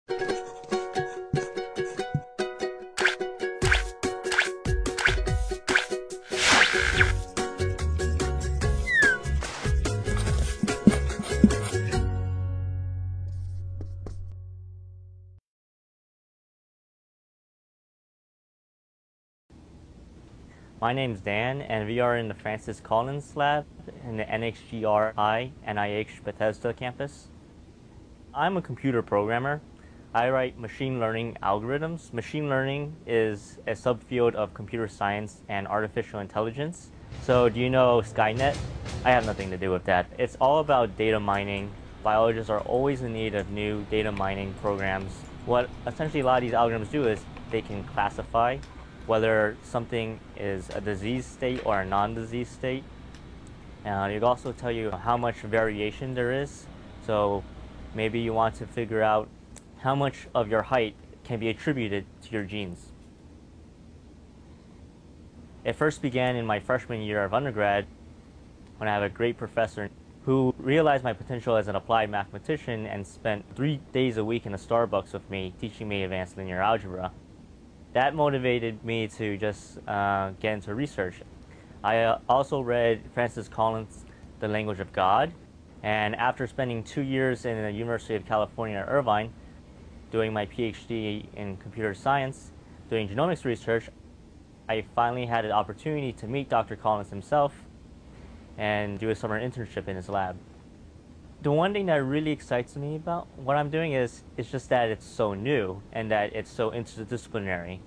My name's Dan, and we are in the Francis Collins lab in the NHGRI NIH Bethesda campus. I'm a computer programmer. I write machine learning algorithms. Machine learning is a subfield of computer science and artificial intelligence. So do you know Skynet? I have nothing to do with that. It's all about data mining. Biologists are always in need of new data mining programs. What essentially a lot of these algorithms do is they can classify whether something is a disease state or a non-disease state. It'll also tell you how much variation there is. So maybe you want to figure out how much of your height can be attributed to your genes. It first began in my freshman year of undergrad when I had a great professor who realized my potential as an applied mathematician and spent 3 days a week in a Starbucks with me teaching me advanced linear algebra. That motivated me to just get into research. I also read Francis Collins' The Language of God, and after spending 2 years in the University of California at Irvine, doing my PhD in computer science, doing genomics research, I finally had an opportunity to meet Dr. Collins himself and do a summer internship in his lab. The one thing that really excites me about what I'm doing is just that it's so new and that it's so interdisciplinary.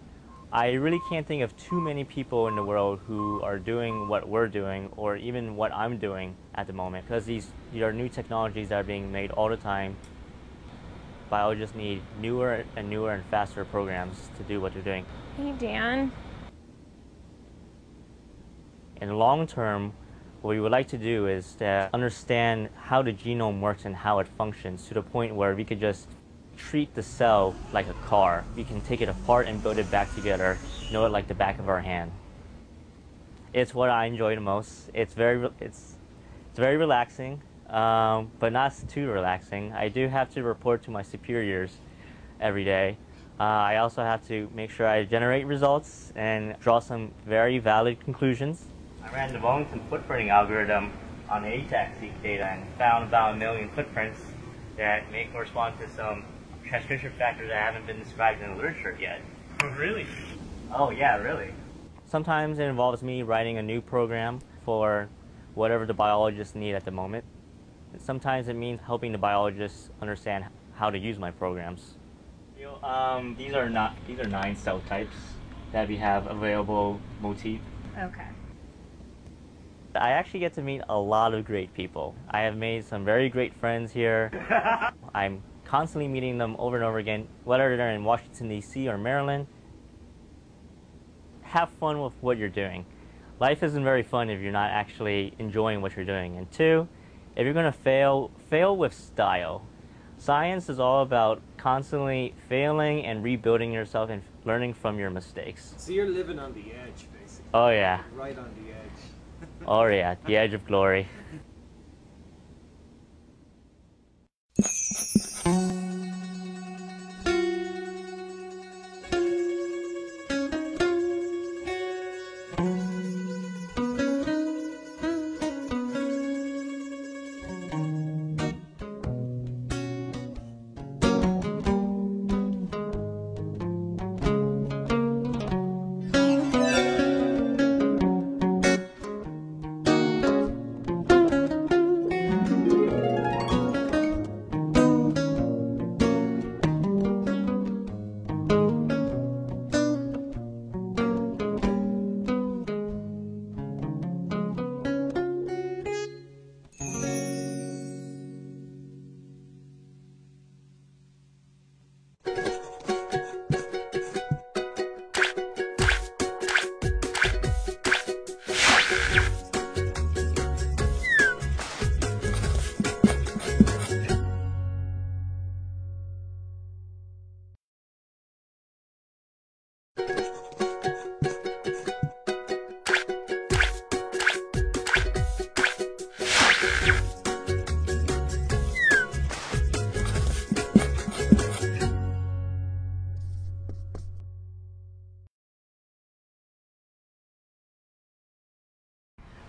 I really can't think of too many people in the world who are doing what we're doing or even what I'm doing at the moment, because these are new technologies that are being made all the time. Biologists need newer and faster programs to do what they're doing. Hey, Dan. In the long term, what we would like to do is to understand how the genome works and how it functions to the point where we could just treat the cell like a car. We can take it apart and build it back together, know it like the back of our hand. It's what I enjoy the most. It's very relaxing, but not too relaxing. I do have to report to my superiors every day. I also have to make sure I generate results and draw some very valid conclusions. I ran the Wellington footprinting algorithm on ATAC-seq data and found about 1 million footprints that may correspond to some transcription factors that haven't been described in the literature yet. Oh, really? Oh, yeah, really. Sometimes it involves me writing a new program for whatever the biologists need at the moment. Sometimes it means helping the biologists understand how to use my programs. These are 9 cell types that we have available motif. Okay. I actually get to meet a lot of great people. I have made some very great friends here. I'm constantly meeting them over and over again, whether they're in Washington, D.C. or Maryland. Have fun with what you're doing. Life isn't very fun if you're not actually enjoying what you're doing. And 2, if you're going to fail with style. Science is all about constantly failing and rebuilding yourself and learning from your mistakes. So you're living on the edge, basically. Oh, yeah. Right on the edge. Oh, yeah, the edge of glory.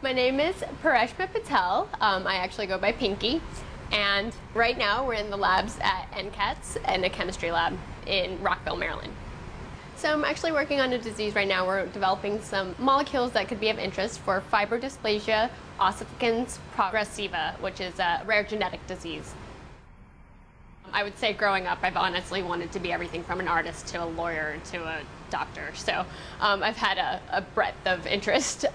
My name is Paresh Patel. I actually go by Pinky. And right now we're in the labs at NCATS in a chemistry lab in Rockville, Maryland. So I'm actually working on a disease right now. We're developing some molecules that could be of interest for fibrodysplasia ossificans progressiva, which is a rare genetic disease. I would say growing up, I've honestly wanted to be everything from an artist to a lawyer to a doctor. So I've had a breadth of interest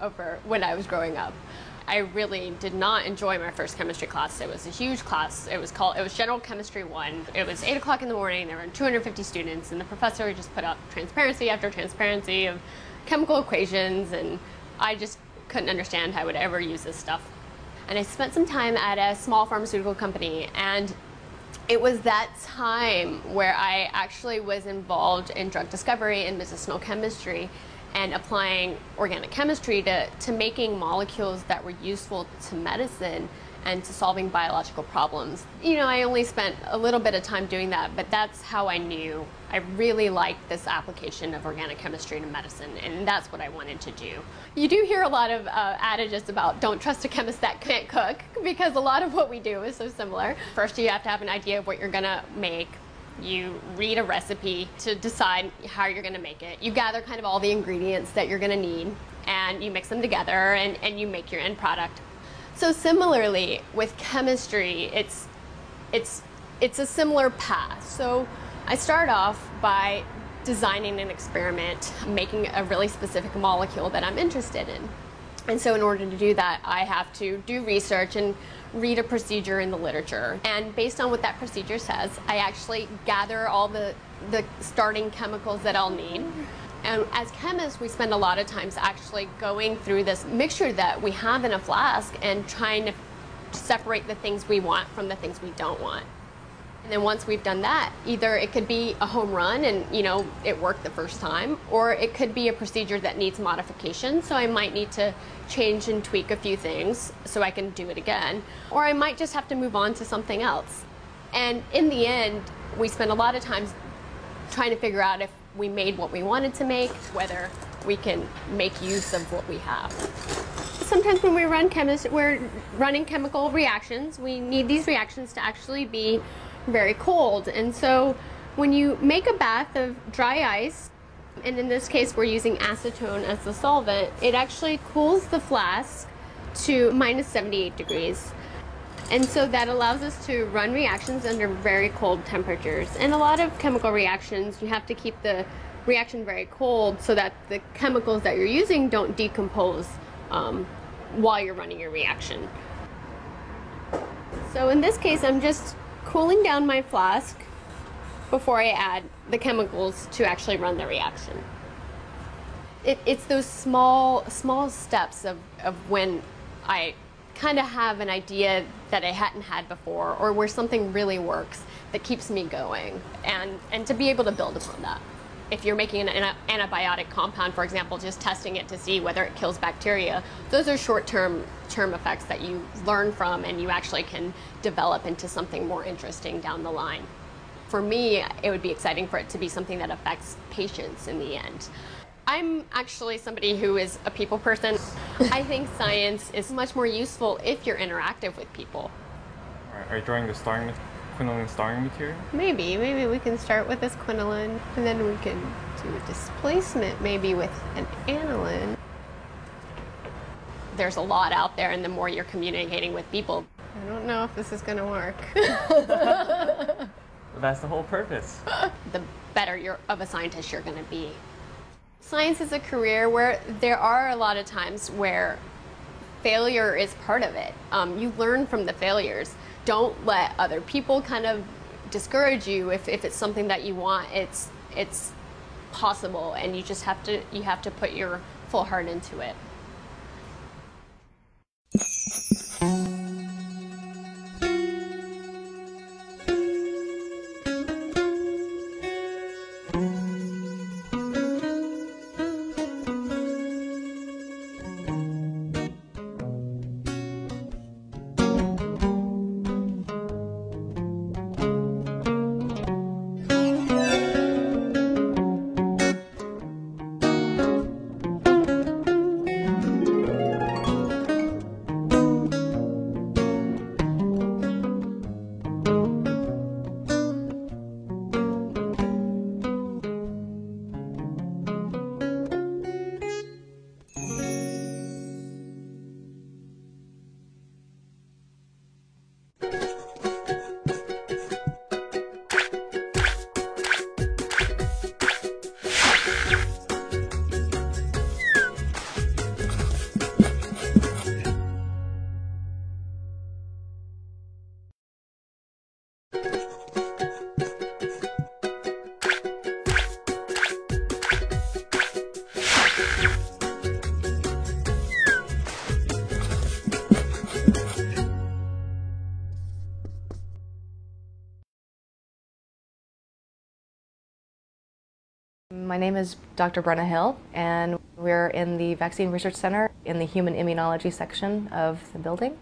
over when I was growing up. I really did not enjoy my first chemistry class. It was a huge class. It was General Chemistry 1. It was 8 o'clock in the morning. There were 250 students, and the professor would just put up transparency after transparency of chemical equations, and I just couldn't understand how I would ever use this stuff. And I spent some time at a small pharmaceutical company, and it was that time where I actually was involved in drug discovery and medicinal chemistry and applying organic chemistry to making molecules that were useful to medicine and to solving biological problems. You know, I only spent a little bit of time doing that, but that's how I knew I really liked this application of organic chemistry to medicine, and that's what I wanted to do. You do hear a lot of adages about don't trust a chemist that can't cook, because a lot of what we do is so similar. First, you have to have an idea of what you're gonna make. You read a recipe to decide how you're going to make it. You gather kind of all the ingredients that you're going to need, and you mix them together, and you make your end product. So similarly with chemistry, it's a similar path. So I start off by designing an experiment, making a really specific molecule that I'm interested in. And so in order to do that, I have to do research and read a procedure in the literature. And based on what that procedure says, I actually gather all the starting chemicals that I'll need. And as chemists, we spend a lot of times actually going through this mixture that we have in a flask and trying to separate the things we want from the things we don't want. And then once we've done that, either it could be a home run and, you know, it worked the first time, or it could be a procedure that needs modification. So I might need to change and tweak a few things so I can do it again. Or I might just have to move on to something else. And in the end, we spend a lot of times trying to figure out if we made what we wanted to make, whether we can make use of what we have. Sometimes when we're running chemical reactions, we need these reactions to actually be very cold. And so when you make a bath of dry ice, and in this case we're using acetone as the solvent, it actually cools the flask to minus 78 degrees. And so that allows us to run reactions under very cold temperatures. And a lot of chemical reactions, you have to keep the reaction very cold so that the chemicals that you're using don't decompose while you're running your reaction. So in this case, I'm just cooling down my flask before I add the chemicals to actually run the reaction. It's those small steps of when I kind of have an idea that I hadn't had before, or where something really works, that keeps me going, and to be able to build upon that. If you're making an antibiotic compound, for example, just testing it to see whether it kills bacteria, those are short-term effects that you learn from and you actually can develop into something more interesting down the line. For me, it would be exciting for it to be something that affects patients in the end. I'm actually somebody who is a people person. I think science is much more useful if you're interactive with people. Are you drawing the quinoline starring material? Maybe we can start with this quinoline, and then we can do a displacement maybe with an aniline. There's a lot out there, and the more you're communicating with people, I don't know if this is going to work. Well, that's the whole purpose. The better of a scientist you're going to be. Science is a career where there are a lot of times where failure is part of it. You learn from the failures. Don't let other people kind of discourage you if it's something that you want. It's possible, and you just have to put your full heart into it. My name is Dr. Brenda Hill, and we're in the Vaccine Research Center in the Human Immunology section of the building.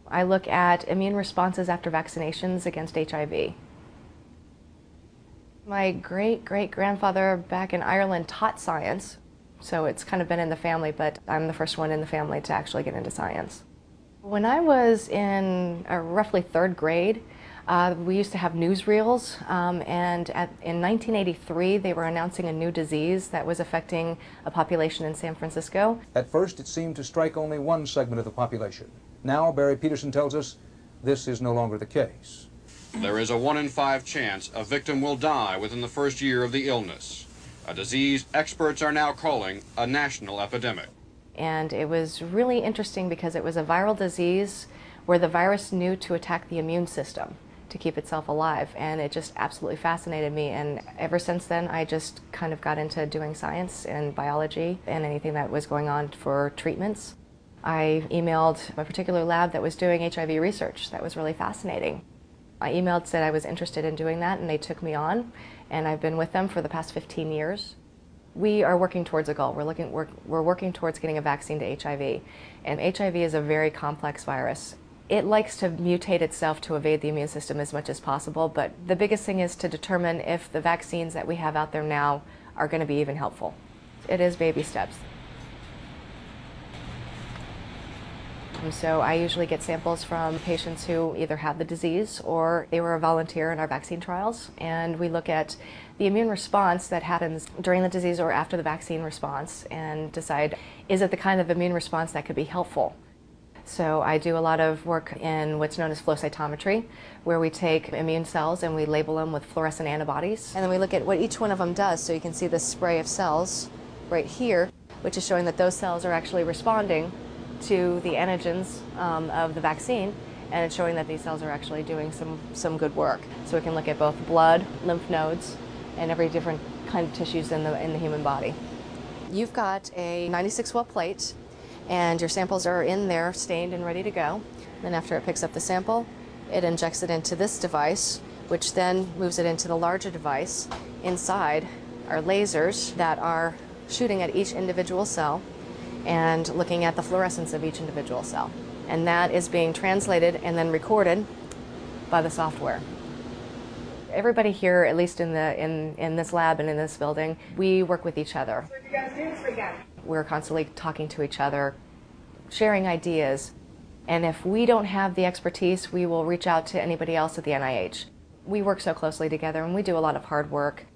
I look at immune responses after vaccinations against HIV. My great-great-grandfather back in Ireland taught science, so it's kind of been in the family, but I'm the first one in the family to actually get into science. When I was in roughly 3rd grade, we used to have newsreels, and in 1983 they were announcing a new disease that was affecting a population in San Francisco. At first it seemed to strike only one segment of the population. Now, Barry Peterson tells us this is no longer the case. There is a 1 in 5 chance a victim will die within the first year of the illness, a disease experts are now calling a national epidemic. And it was really interesting because it was a viral disease where the virus knew to attack the immune system to keep itself alive, and it just absolutely fascinated me. And ever since then I just kind of got into doing science and biology and anything that was going on for treatments. I emailed a particular lab that was doing HIV research. That was really fascinating. I emailed, said I was interested in doing that, and they took me on, and I've been with them for the past 15 years. We are working towards a goal. We're working towards getting a vaccine to HIV, and HIV is a very complex virus. It likes to mutate itself to evade the immune system as much as possible, but the biggest thing is to determine if the vaccines that we have out there now are going to be even helpful. It is baby steps. And so I usually get samples from patients who either have the disease or they were a volunteer in our vaccine trials, and we look at the immune response that happens during the disease or after the vaccine response and decide, is it the kind of immune response that could be helpful? So I do a lot of work in what's known as flow cytometry, where we take immune cells and we label them with fluorescent antibodies, and then we look at what each one of them does. So you can see this spray of cells right here, which is showing that those cells are actually responding to the antigens of the vaccine, and it's showing that these cells are actually doing some good work. So we can look at both blood, lymph nodes, and every different kind of tissues in the human body. You've got a 96-well plate, and your samples are in there, stained and ready to go. Then after it picks up the sample, it injects it into this device, which then moves it into the larger device. Inside are lasers that are shooting at each individual cell and looking at the fluorescence of each individual cell. And that is being translated and then recorded by the software. Everybody here, at least in this lab and in this building, we work with each other. So what you guys do this weekend? We're constantly talking to each other, sharing ideas, and if we don't have the expertise, we will reach out to anybody else at the NIH. We work so closely together, and we do a lot of hard work.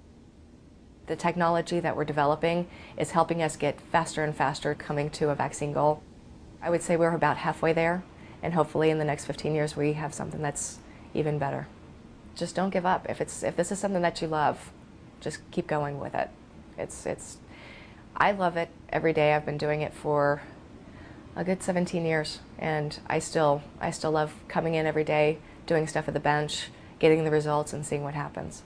The technology that we're developing is helping us get faster and faster coming to a vaccine goal. I would say we're about halfway there, and hopefully in the next 15 years we have something that's even better. Just don't give up. If this is something that you love, just keep going with it. I love it every day. I've been doing it for a good 17 years, and I still love coming in every day, doing stuff at the bench, getting the results, and seeing what happens.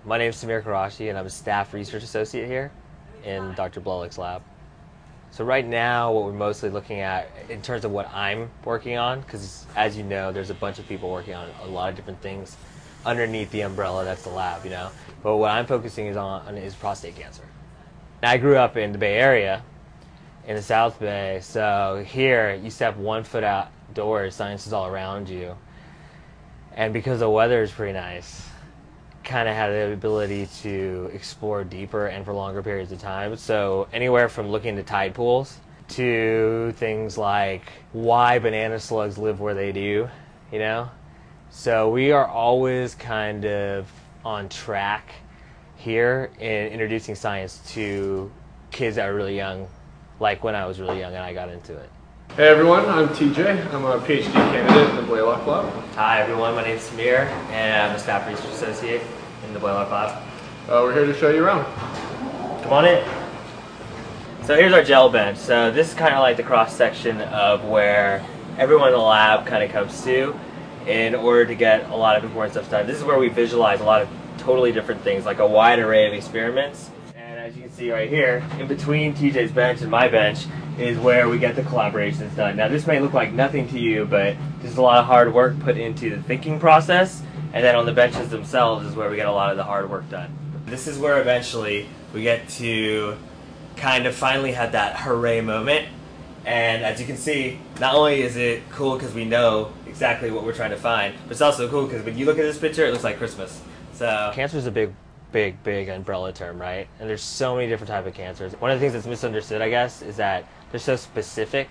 My name is Samir and I'm a staff research associate here in Dr. Blalock's lab. So right now what we're mostly looking at in terms of what I'm working on, because as you know there's a bunch of people working on a lot of different things underneath the umbrella that's the lab, you know. But what I'm focusing on is prostate cancer. Now, I grew up in the Bay Area, in the South Bay, so here you step 1 foot outdoors, science is all around you. And because the weather is pretty nice, kind of had the ability to explore deeper and for longer periods of time. So anywhere from looking into tide pools to things like why banana slugs live where they do, you know? So we are always kind of on track here in introducing science to kids that are really young, like when I was really young and I got into it. Hey everyone, I'm TJ. I'm a PhD candidate in the Blalock Lab. Hi everyone, my name is Samir and I'm a staff research associate in the Blalock Lab. We're here to show you around. Come on in. So here's our gel bench. So this is kind of like the cross section of where everyone in the lab kind of comes to in order to get a lot of important stuff done. This is where we visualize a lot of totally different things, like a wide array of experiments. And as you can see right here, in between TJ's bench and my bench is where we get the collaborations done. Now this may look like nothing to you, but there's a lot of hard work put into the thinking process, and then on the benches themselves is where we get a lot of the hard work done. This is where eventually we get to kind of finally have that hooray moment. And as you can see, not only is it cool because we know exactly what we're trying to find, but it's also cool because when you look at this picture, it looks like Christmas. So cancer is a big umbrella term, right? And there's so many different types of cancers. One of the things that's misunderstood, I guess, is that they're so specific.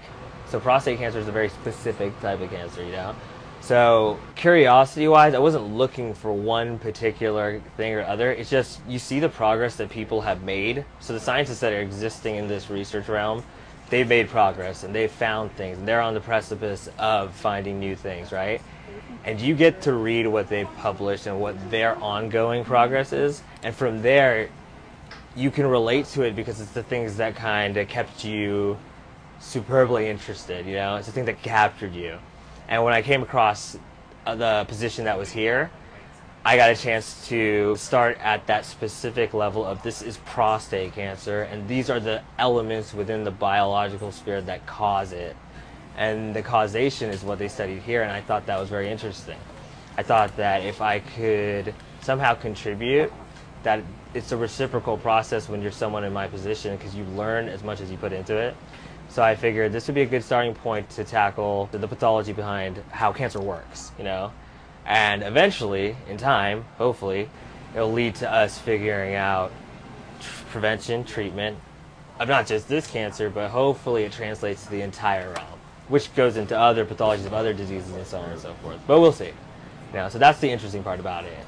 So prostate cancer is a very specific type of cancer, you know? So curiosity-wise, I wasn't looking for one particular thing or other. It's just you see the progress that people have made. So the scientists that are existing in this research realm, they've made progress and they've found things. And they're on the precipice of finding new things, right? And you get to read what they've published and what their ongoing progress is. And from there, you can relate to it because it's the things that kind of kept you superbly interested, you know? It's the thing that captured you. And when I came across the position that was here, I got a chance to start at that specific level of this is prostate cancer, and these are the elements within the biological sphere that cause it. And the causation is what they studied here, and I thought that was very interesting. I thought that if I could somehow contribute, that it's a reciprocal process when you're someone in my position because you learn as much as you put into it. So I figured this would be a good starting point to tackle the pathology behind how cancer works, you know? And eventually, in time, hopefully, it'll lead to us figuring out prevention, treatment of not just this cancer, but hopefully it translates to the entire realm, which goes into other pathologies of other diseases and so on and so forth. But we'll see. You know, so that's the interesting part about it.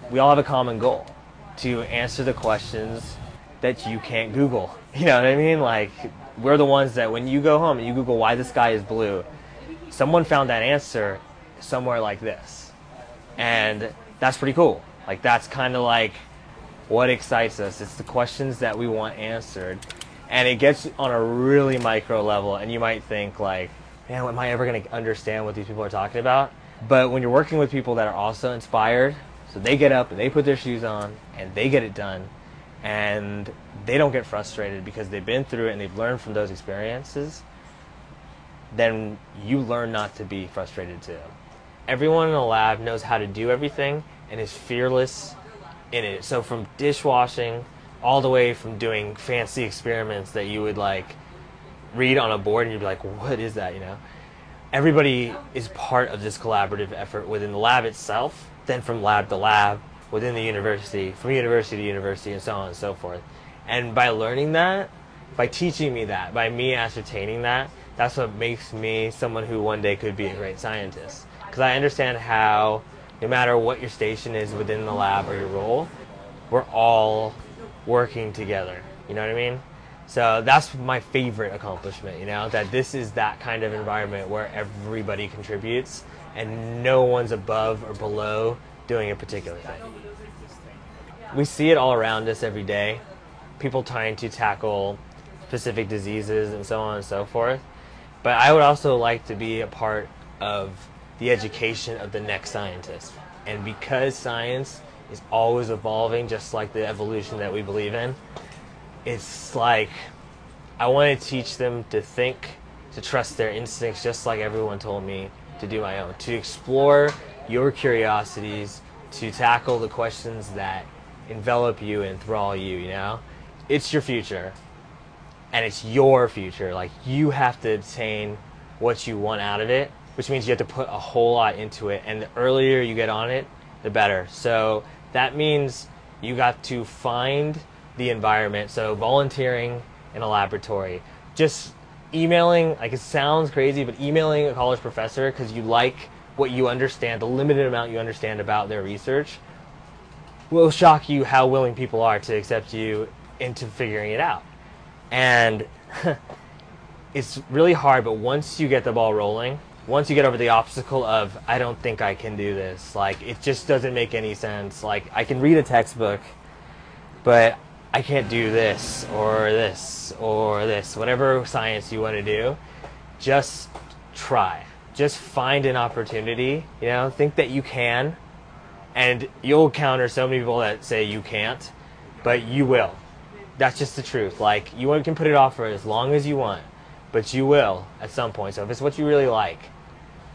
We all have a common goal, to answer the questions that you can't Google. You know what I mean? Like, we're the ones that when you go home and you Google why the sky is blue, someone found that answer somewhere like this. And that's pretty cool. Like, that's kind of like what excites us. It's the questions that we want answered. And it gets on a really micro level, and you might think like, man, am I ever going to understand what these people are talking about? But when you're working with people that are also inspired, so they get up and they put their shoes on and they get it done, and they don't get frustrated because they've been through it and they've learned from those experiences, then you learn not to be frustrated too. Everyone in the lab knows how to do everything and is fearless in it. So from dishwashing all the way from doing fancy experiments that you would like read on a board and you'd be like, what is that, you know? Everybody is part of this collaborative effort within the lab itself, then from lab to lab, within the university, from university to university, and so on and so forth. And by learning that, by teaching me that, by me ascertaining that, that's what makes me someone who one day could be a great scientist. Because I understand how, no matter what your station is within the lab or your role, we're all working together. You know what I mean? So that's my favorite accomplishment, you know, that this is that kind of environment where everybody contributes and no one's above or below doing a particular thing. We see it all around us every day. People trying to tackle specific diseases and so on and so forth. But I would also like to be a part of the education of the next scientist. And because science is always evolving, just like the evolution that we believe in. It's like I want to teach them to think, to trust their instincts, just like everyone told me to do my own, to explore your curiosities, to tackle the questions that envelop you and enthrall you, you know? It's your future, and it's your future. Like, you have to obtain what you want out of it, which means you have to put a whole lot into it, and the earlier you get on it, the better. So that means you got to find the environment. So volunteering in a laboratory, just emailing, like, it sounds crazy, but emailing a college professor because you like what you understand, the limited amount you understand about their research, will shock you how willing people are to accept you into figuring it out. And it's really hard, but once you get the ball rolling, once you get over the obstacle of, I don't think I can do this, like, it just doesn't make any sense. Like, I can read a textbook, but I can't do this, or this, or this. Whatever science you want to do, just try. Just find an opportunity, you know, think that you can, and you'll encounter so many people that say you can't, but you will. That's just the truth. Like, you can put it off for as long as you want, but you will at some point. So if it's what you really like,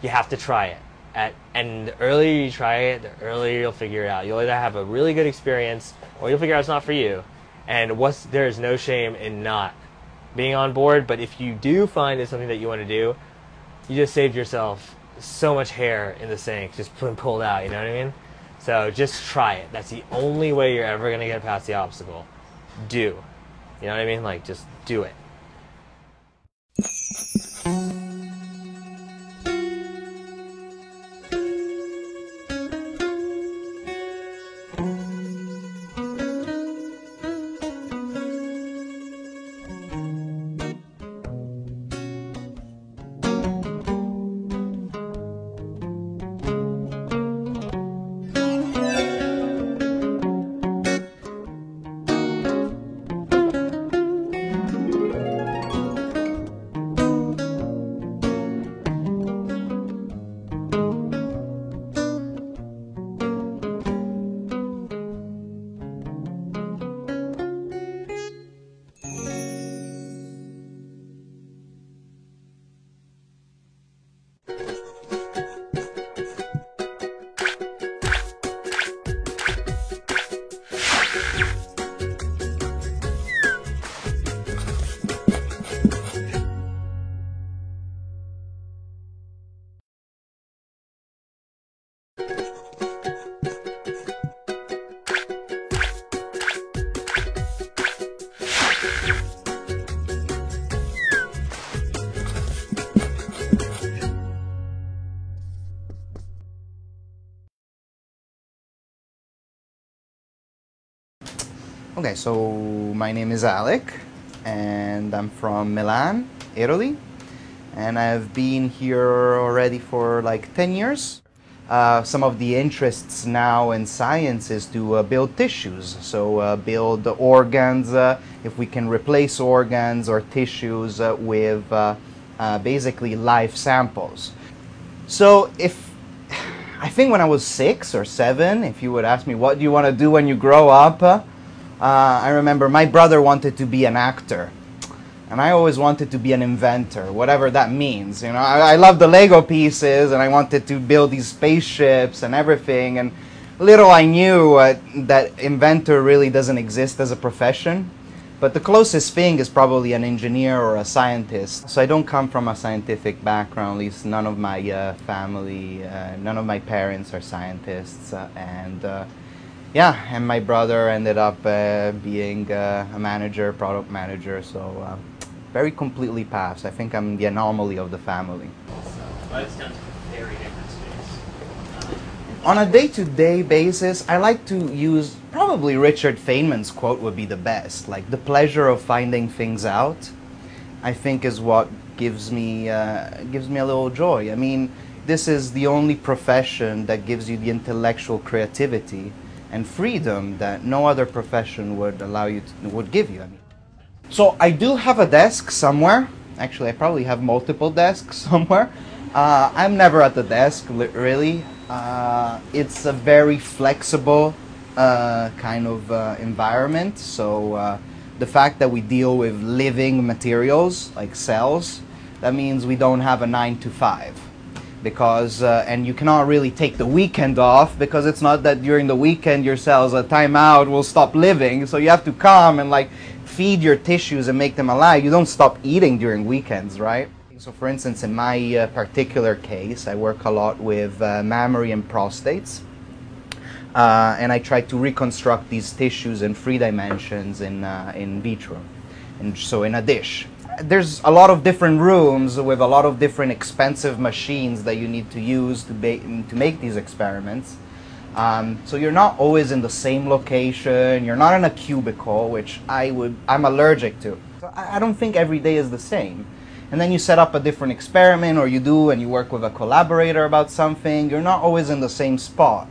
you have to try it. And the earlier you try it, the earlier you'll figure it out. You'll either have a really good experience, or you'll figure out it's not for you. And there is no shame in not being on board, but if you do find it's something that you want to do, you just saved yourself so much hair in the sink, just pulled out, you know what I mean? So just try it. That's the only way you're ever going to get past the obstacle. Do. You know what I mean? Like, just do it. Okay, so my name is Alec, and I'm from Milan, Italy, and I've been here already for like 10 years. Some of the interests now in science is to build tissues, so build organs, if we can replace organs or tissues with basically live samples. So I think when I was 6 or 7, if you would ask me, what do you want to do when you grow up? I remember my brother wanted to be an actor, and I always wanted to be an inventor, whatever that means. You know, I love the Lego pieces, and I wanted to build these spaceships and everything, and little I knew that inventor really doesn't exist as a profession, but the closest thing is probably an engineer or a scientist. So I don't come from a scientific background, at least none of my family, none of my parents are scientists, yeah, and my brother ended up being a manager, product manager, so very completely pass. I think I'm the anomaly of the family. But it's done to very different space. On a day-to-day basis, I like to use, probably Richard Feynman's quote would be the best, like, the pleasure of finding things out, I think is what gives me a little joy. I mean, this is the only profession that gives you the intellectual creativity and freedom that no other profession would allow you to, would give you. I mean, so I do have a desk somewhere. Actually, I probably have multiple desks somewhere. I'm never at the desk, really. It's a very flexible kind of environment. So the fact that we deal with living materials like cells, that means we don't have a 9 to 5. Because, and you cannot really take the weekend off, because it's not that during the weekend your cells at time out will stop living. So you have to come and like feed your tissues and make them alive. You don't stop eating during weekends, right? So for instance, in my particular case, I work a lot with mammary and prostates. And I try to reconstruct these tissues in 3 dimensions in vitro, and so in a dish. There's a lot of different rooms with a lot of different expensive machines that you need to use to make these experiments. So you're not always in the same location, you're not in a cubicle, which I'm allergic to. So I don't think every day is the same. And then you set up a different experiment, or and you work with a collaborator about something, you're not always in the same spot.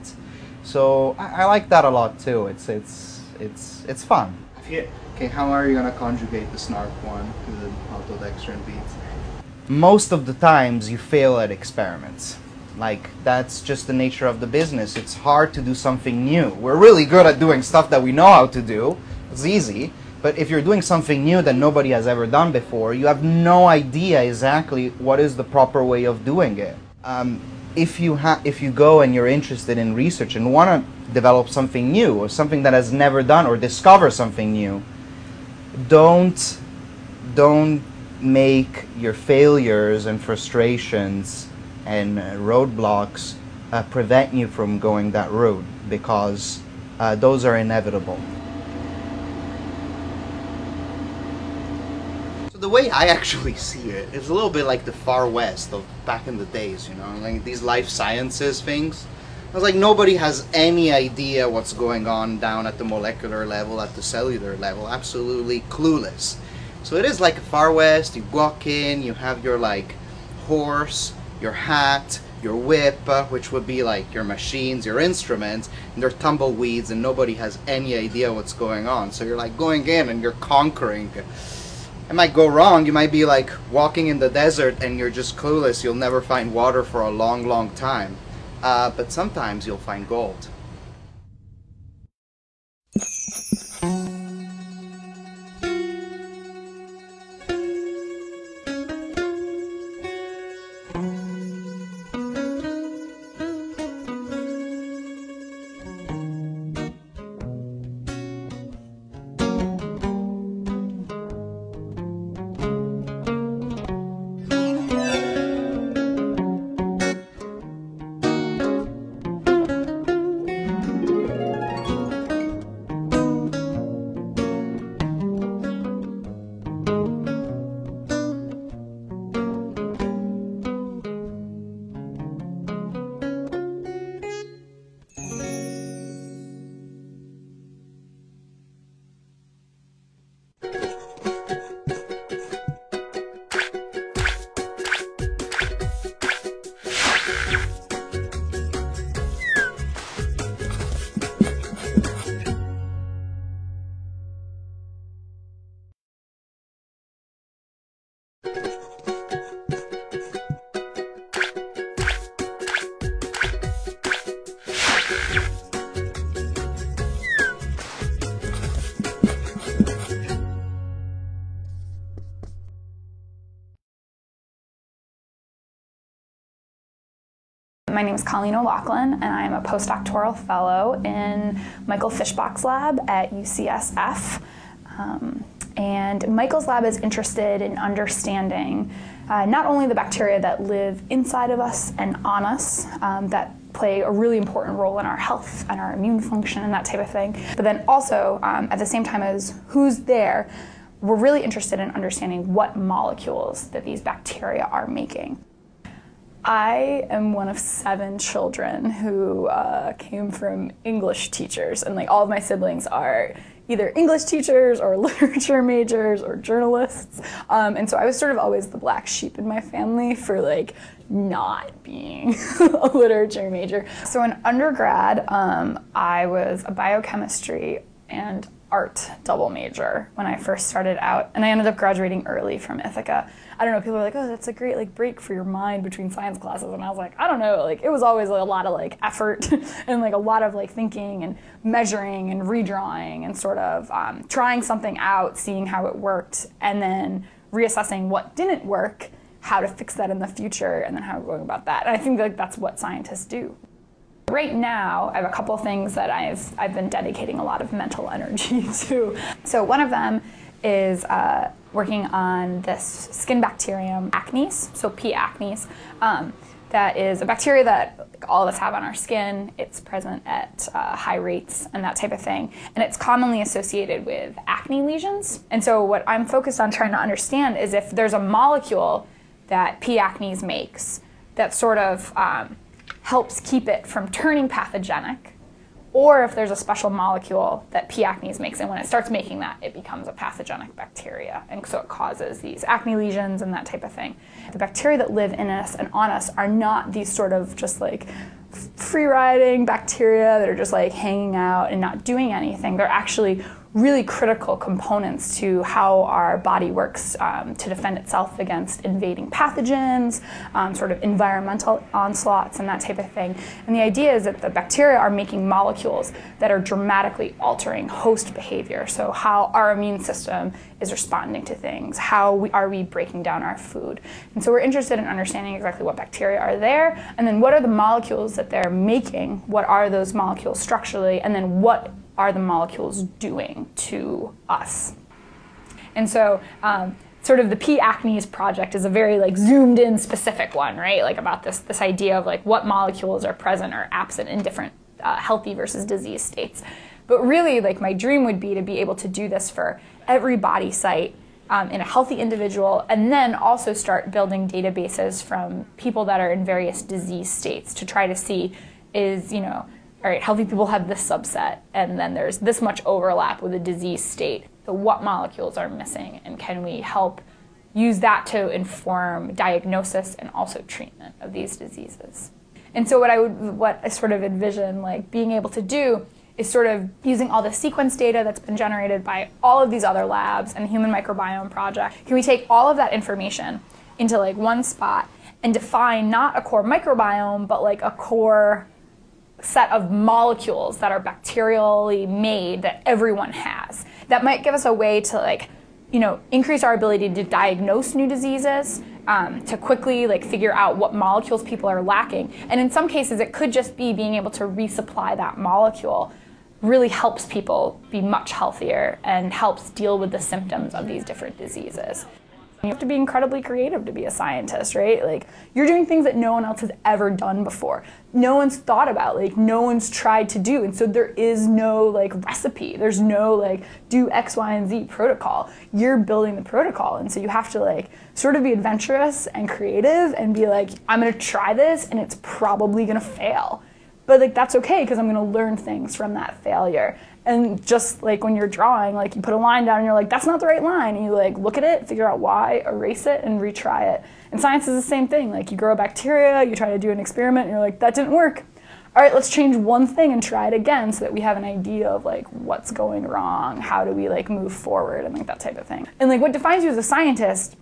So I like that a lot too. It's fun. Yeah. Okay, how are you gonna conjugate the SNARP1 to the maltodextrin beads? Most of the times you fail at experiments. Like, that's just the nature of the business. It's hard to do something new. We're really good at doing stuff that we know how to do. It's easy. But if you're doing something new that nobody has ever done before, you have no idea exactly what is the proper way of doing it. If you go and you're interested in research and want to develop something new or something that has never done, or discover something new, don't make your failures and frustrations and roadblocks prevent you from going that route, because those are inevitable. So the way I actually see it is a little bit like the Far West of back in the days, you know, like these life sciences things. It's like nobody has any idea what's going on down at the molecular level, at the cellular level, absolutely clueless. So it is like a Far West. You walk in, you have your like horse, your hat, your whip, which would be like your machines, your instruments, and they're tumbleweeds and nobody has any idea what's going on. So you're like going in and you're conquering. It might go wrong. You might be like walking in the desert and you're just clueless. You'll never find water for a long, long time. But sometimes you'll find gold. My name is Colleen and I'm a postdoctoral fellow in Michael Fischbach's lab at UCSF. And Michael's lab is interested in understanding not only the bacteria that live inside of us and on us, that play a really important role in our health and our immune function and that type of thing, but then also at the same time as who's there, we're really interested in understanding what molecules that these bacteria are making. I am one of 7 children who came from English teachers, and like all of my siblings are either English teachers or literature majors or journalists, and so I was sort of always the black sheep in my family for like not being a literature major. So in undergrad, I was a biochemistry and art double major when I first started out, and I ended up graduating early from Ithaca. I don't know, people were like, oh, that's a great like break for your mind between science classes, and I was like, I don't know, like it was always like, a lot of like effort and like a lot of like thinking and measuring and redrawing and sort of trying something out, seeing how it worked, and then reassessing what didn't work, how to fix that in the future, and then how we're going about that. And I think like that's what scientists do. Right now, I have a couple things that I've been dedicating a lot of mental energy to. So one of them is working on this skin bacterium acnes, so P. acnes. That is a bacteria that all of us have on our skin. It's present at high rates and that type of thing. And it's commonly associated with acne lesions. And so what I'm focused on trying to understand is if there's a molecule that P. acnes makes that sort of helps keep it from turning pathogenic, or if there's a special molecule that P. acnes makes, and when it starts making that, it becomes a pathogenic bacteria, and so it causes these acne lesions and that type of thing. The bacteria that live in us and on us are not these sort of just like free-riding bacteria that are just like hanging out and not doing anything. They're actually really critical components to how our body works to defend itself against invading pathogens, sort of environmental onslaughts and that type of thing. And the idea is that the bacteria are making molecules that are dramatically altering host behavior. So how our immune system is responding to things, how are we breaking down our food. And so we're interested in understanding exactly what bacteria are there, and then what are the molecules that they're making, what are those molecules structurally, and then what are the molecules doing to us. And so sort of the P. acnes project is a very like zoomed in specific one, right? Like about this idea of like what molecules are present or absent in different healthy versus disease states. But really like my dream would be to be able to do this for every body site in a healthy individual, and then also start building databases from people that are in various disease states to try to see is, you know, all right, healthy people have this subset, and then there's this much overlap with a disease state. So what molecules are missing, and can we help use that to inform diagnosis and also treatment of these diseases? And so what I sort of envision like being able to do is sort of using all the sequence data that's been generated by all of these other labs and Human Microbiome Project. Can we take all of that information into like one spot and define not a core microbiome, but like a core set of molecules that are bacterially made that everyone has. That might give us a way to like, you know, increase our ability to diagnose new diseases, to quickly like figure out what molecules people are lacking. And in some cases, it could just be being able to resupply that molecule really helps people be much healthier and helps deal with the symptoms of these different diseases. You have to be incredibly creative to be a scientist, right? Like, you're doing things that no one else has ever done before. No one's thought about, like, no one's tried to do. And so there is no, like, recipe. There's no, like, do X, Y, and Z protocol. You're building the protocol. And so you have to, like, sort of be adventurous and creative and be like, I'm going to try this, and it's probably going to fail. But, like, that's okay, because I'm going to learn things from that failure. And just like when you're drawing, like you put a line down and you're like, that's not the right line. And you like look at it, figure out why, erase it, and retry it. And science is the same thing. Like you grow a bacteria, you try to do an experiment, and you're like, that didn't work. All right, let's change one thing and try it again so that we have an idea of like what's going wrong, how do we like move forward, and like that type of thing. And like what defines you as a scientist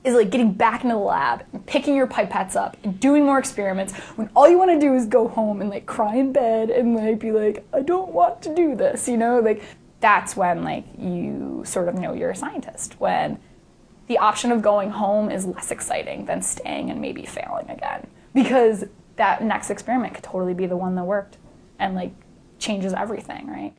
is like getting back into the lab and picking your pipettes up and doing more experiments when all you want to do is go home and like cry in bed and like be like, I don't want to do this, you know? Like that's when like you sort of know you're a scientist, when the option of going home is less exciting than staying and maybe failing again, because that next experiment could totally be the one that worked and like changes everything, right?